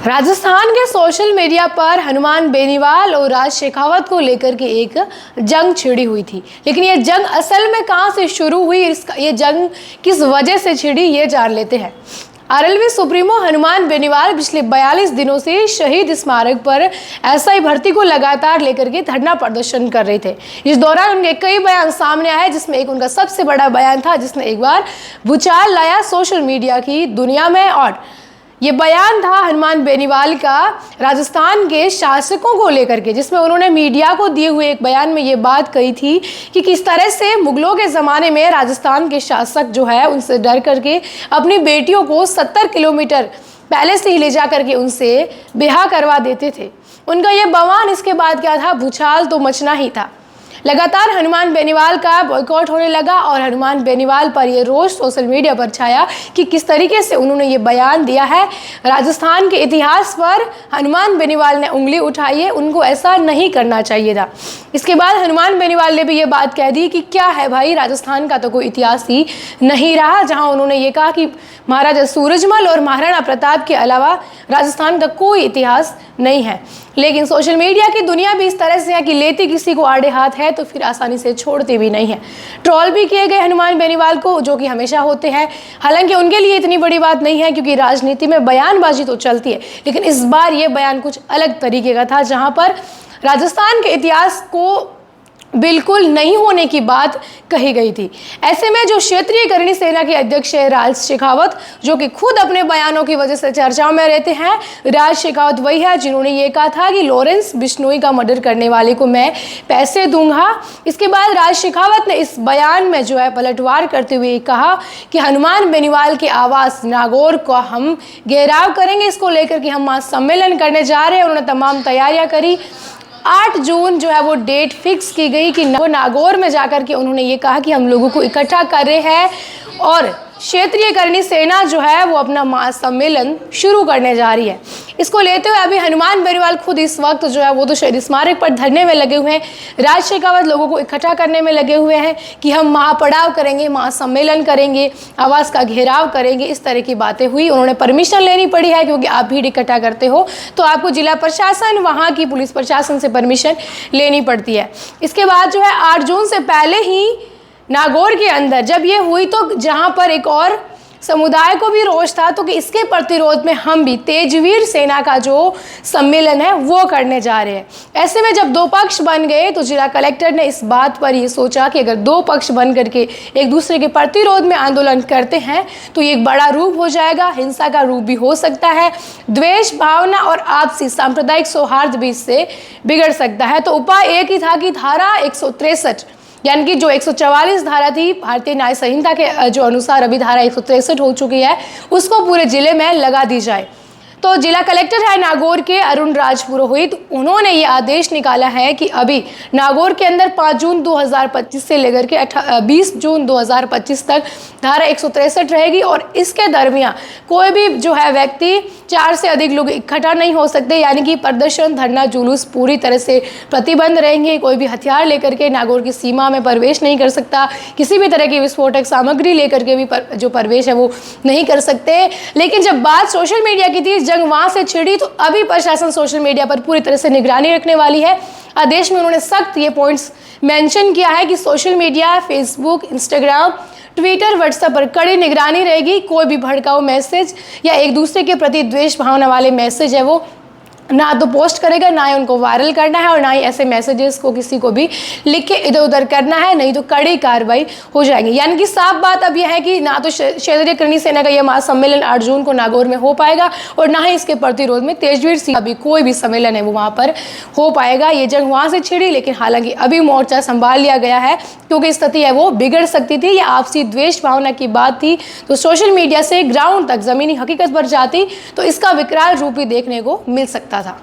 राजस्थान के social media पर हनुमान बेनीवाल और राज शेखावत को लेकर के एक जंग छिड़ी हुई थी। लेकिन ये जंग असल में कहां से शुरू हुई, ये जंग किस वजह से छिड़ी, ये जान लेते हैं। आरएलवी सुप्रीमो हनुमान बेनीवाल पिछले 42 दिनों से शहीद स्मारक पर एसआई भर्ती को लगातार लेकर के धरना प्रदर्शन कर रहे थे। इस दौरान उनके कई बयान सामने आए, जिसमें एक उनका सबसे बड़ा बयान था जिसने एक बार भूचाल लाया सोशल मीडिया की दुनिया में। और ये बयान था हनुमान बेनीवाल का राजस्थान के शासकों को लेकर के, जिसमें उन्होंने मीडिया को दिए हुए एक बयान में ये बात कही थी कि किस तरह से मुगलों के ज़माने में राजस्थान के शासक जो है उनसे डर करके अपनी बेटियों को 70 किलोमीटर पहले से ही ले जा करके उनसे ब्याह करवा देते थे। उनका ये बयान इसके बाद क्या था, भूचाल तो मचना ही था। लगातार हनुमान बेनीवाल का बॉयकॉट होने लगा और हनुमान बेनीवाल पर ये रोष सोशल मीडिया पर छाया कि किस तरीके से उन्होंने ये बयान दिया है। राजस्थान के इतिहास पर हनुमान बेनीवाल ने उंगली उठाई है, उनको ऐसा नहीं करना चाहिए था। इसके बाद हनुमान बेनीवाल ने भी ये बात कह दी कि क्या है भाई, राजस्थान का तो कोई इतिहास ही नहीं रहा, जहाँ उन्होंने ये कहा कि महाराजा सूरजमल और महाराणा प्रताप के अलावा राजस्थान का कोई इतिहास नहीं है। लेकिन सोशल मीडिया की दुनिया भी इस तरह से है कि लेती किसी को आड़े हाथ है तो फिर आसानी से छोड़ती भी नहीं है। ट्रोल भी किए गए हनुमान बेनीवाल को, जो कि हमेशा होते हैं। हालांकि उनके लिए इतनी बड़ी बात नहीं है क्योंकि राजनीति में बयानबाजी तो चलती है, लेकिन इस बार ये बयान कुछ अलग तरीके का था, जहां पर राजस्थान के इतिहास को बिल्कुल नहीं होने की बात कही गई थी। ऐसे में जो क्षेत्रीय करणी सेना के अध्यक्ष है राज शेखावत, जो कि खुद अपने बयानों की वजह से चर्चाओं में रहते हैं, राज शेखावत वही है जिन्होंने ये कहा था कि लॉरेंस बिश्नोई का मर्डर करने वाले को मैं पैसे दूंगा। इसके बाद राज शेखावत ने इस बयान में जो है पलटवार करते हुए कहा कि हनुमान बेनीवाल के आवास नागौर को हम घेराव करेंगे, इसको लेकर के हम महासम्मेलन करने जा रहे हैं। उन्होंने तमाम तैयारियां करी। 8 जून जो है वो डेट फिक्स की गई कि वो नागौर में जाकर के उन्होंने ये कहा कि हम लोगों को इकट्ठा कर रहे हैं और क्षेत्रीय करणी सेना जो है वो अपना महासम्मेलन शुरू करने जा रही है। इसको लेते हुए अभी हनुमान बेनीवाल खुद इस वक्त जो है वो तो शहीद स्मारक पर धरने में लगे हुए हैं। राज शेखावत लोगों को इकट्ठा करने में लगे हुए हैं कि हम महापड़ाव करेंगे, महासम्मेलन करेंगे, आवास का घेराव करेंगे। इस तरह की बातें हुई। उन्होंने परमिशन लेनी पड़ी है क्योंकि आप भीड़ इकट्ठा करते हो तो आपको जिला प्रशासन, वहाँ की पुलिस प्रशासन से परमिशन लेनी पड़ती है। इसके बाद जो है 8 जून से पहले ही नागौर के अंदर जब ये हुई तो जहाँ पर एक और समुदाय को भी रोष था, तो कि इसके प्रतिरोध में हम भी तेजवीर सेना का जो सम्मेलन है वो करने जा रहे हैं। ऐसे में जब 2 पक्ष बन गए तो जिला कलेक्टर ने इस बात पर ये सोचा कि अगर 2 पक्ष बन करके एक दूसरे के प्रतिरोध में आंदोलन करते हैं तो ये एक बड़ा रूप हो जाएगा, हिंसा का रूप भी हो सकता है, द्वेष भावना और आपसी सांप्रदायिक सौहार्द भी इससे बिगड़ सकता है। तो उपाय एक ही था कि धारा 163 यानी कि जो 144 धारा थी भारतीय न्याय संहिता के जो अनुसार अभी धारा 163 हो चुकी है, उसको पूरे जिले में लगा दी जाए। तो जिला कलेक्टर है नागौर के अरुण राज पुरोहित, उन्होंने ये आदेश निकाला है कि अभी नागौर के अंदर 5 जून 2025 से लेकर के 20 जून 2025 तक धारा 163 रहेगी और इसके दरमियान कोई भी जो है व्यक्ति 4 से अधिक लोग इकट्ठा नहीं हो सकते, यानी कि प्रदर्शन, धरना, जुलूस पूरी तरह से प्रतिबंध रहेंगे। कोई भी हथियार लेकर के नागौर की सीमा में प्रवेश नहीं कर सकता, किसी भी तरह की विस्फोटक सामग्री लेकर के भी जो प्रवेश है वो नहीं कर सकते। लेकिन जब बात सोशल मीडिया की थी, जंग वहां से छिड़ी, तो अभी प्रशासन सोशल मीडिया पर पूरी तरह से निगरानी रखने वाली है। आदेश में उन्होंने सख्त ये पॉइंट्स मेंशन किया है कि social media, Facebook, Instagram, Twitter, WhatsApp पर कड़ी निगरानी रहेगी। कोई भी भड़काऊ मैसेज या एक दूसरे के प्रति द्वेष भावना वाले मैसेज है वो ना तो पोस्ट करेगा, ना ही उनको वायरल करना है और ना ही ऐसे मैसेजेस को किसी को भी लिख के इधर उधर करना है, नहीं तो कड़ी कार्रवाई हो जाएगी। यानी कि साफ बात अब यह है कि ना तो क्षेत्रीय करणी सेना का यह महासम्मेलन 8 जून को नागौर में हो पाएगा और ना ही इसके प्रतिरोध में तेजवीर सिंह अभी कोई भी सम्मेलन है वो वहाँ पर हो पाएगा। ये जंग वहाँ से छिड़ी, लेकिन हालांकि अभी मोर्चा संभाल लिया गया है क्योंकि स्थिति है वो बिगड़ सकती थी। या आपसी द्वेष भावना की बात थी तो सोशल मीडिया से ग्राउंड तक, जमीनी हकीकत पर जाती तो इसका विकराल रूप भी देखने को मिल सकता था।